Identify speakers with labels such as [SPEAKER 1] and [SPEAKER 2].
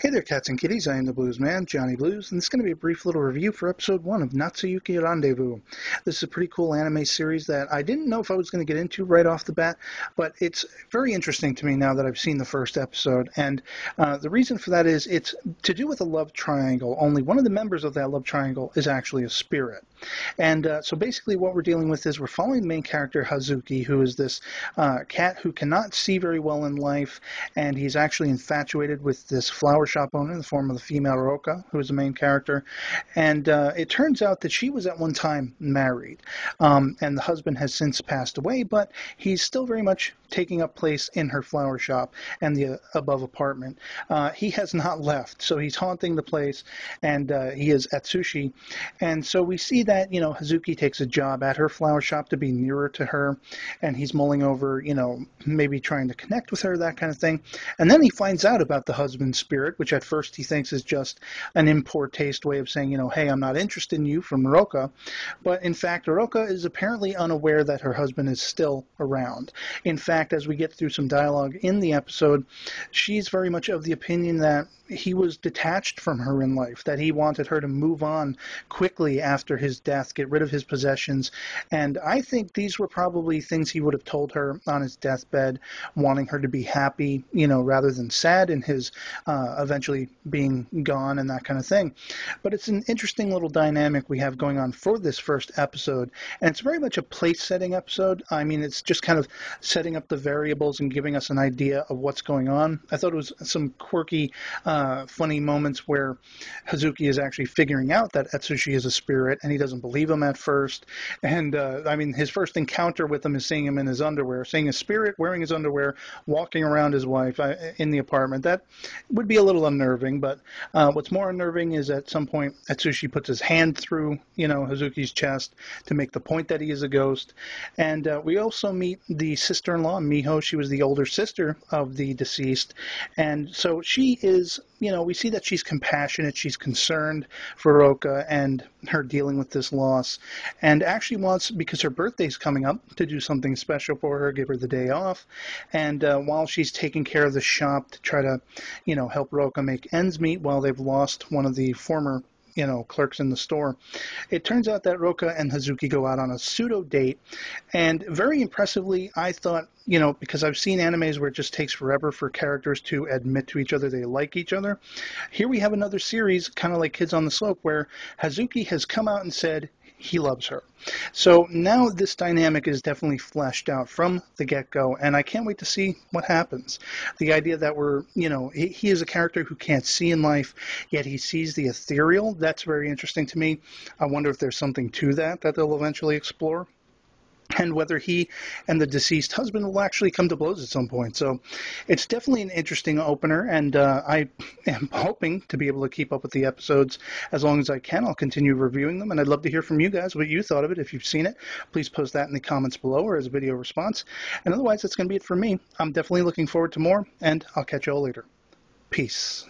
[SPEAKER 1] Hey there, cats and kitties. I am the Blues Man, Johnny Blues, and this is going to be a brief little review for episode 1 of Natsuyuki Rendezvous. This is a pretty cool anime series that I didn't know if I was going to get into right off the bat, but it's very interesting to me now that I've seen the first episode. And the reason for that is it's to do with a love triangle. Only one of the members of that love triangle is actually a spirit. And so basically what we're dealing with is we're following the main character, Hazuki, who is this cat who cannot see very well in life, and he's actually infatuated with this flower shop owner in the form of the female Roka, who is the main character. And it turns out that she was at one time married, and the husband has since passed away, but he's still very much taking up place in her flower shop and the above apartment. He has not left, so he's haunting the place, and he is Atsushi. And so we see that, Hazuki takes a job at her flower shop to be nearer to her, and he's mulling over, maybe trying to connect with her, that kind of thing. And then he finds out about the husband's spirit, which at first he thinks is just an in poor taste way of saying, hey, I'm not interested in you from Roka. But in fact, Roka is apparently unaware that her husband is still around. In fact, as we get through some dialogue in the episode, she's very much of the opinion that he was detached from her in life, that he wanted her to move on quickly after his death, get rid of his possessions. And I think these were probably things he would have told her on his deathbed, wanting her to be happy, rather than sad in his eventually being gone and that kind of thing. But it's an interesting little dynamic we have going on for this first episode. And it's very much a place-setting episode. I mean, it's just kind of setting up the variables and giving us an idea of what's going on. I thought it was some quirky funny moments where Hazuki is actually figuring out that Atsushi is a spirit, and he doesn't believe him at first. And his first encounter with him is seeing him in his underwear, seeing a spirit wearing his underwear, walking around his wife in the apartment. That would be a little unnerving, but what's more unnerving is at some point Atsushi puts his hand through, Hazuki's chest to make the point that he is a ghost. And we also meet the sister-in-law, Miho. She was the older sister of the deceased, and so she is, we see that she's compassionate, she's concerned for Roka and her dealing with this loss, and actually wants, because her birthday's coming up, to do something special for her, give her the day off. And while she's taking care of the shop to try to, help Roka make ends meet while they've lost one of the former clerks in the store, it turns out that Roka and Hazuki go out on a pseudo date. And very impressively, I thought, because I've seen animes where it just takes forever for characters to admit to each other they like each other. Here we have another series, kind of like Kids on the Slope, where Hazuki has come out and said he loves her. So now this dynamic is definitely fleshed out from the get-go, and I can't wait to see what happens. The idea that he is a character who can't see in life, yet he sees the ethereal, that's very interesting to me. I wonder if there's something to that they'll eventually explore, and whether he and the deceased husband will actually come to blows at some point. So it's definitely an interesting opener, and I am hoping to be able to keep up with the episodes as long as I can. I'll continue reviewing them, and I'd love to hear from you guys what you thought of it. If you've seen it, please post that in the comments below or as a video response. And otherwise, that's going to be it for me. I'm definitely looking forward to more, and I'll catch you all later. Peace.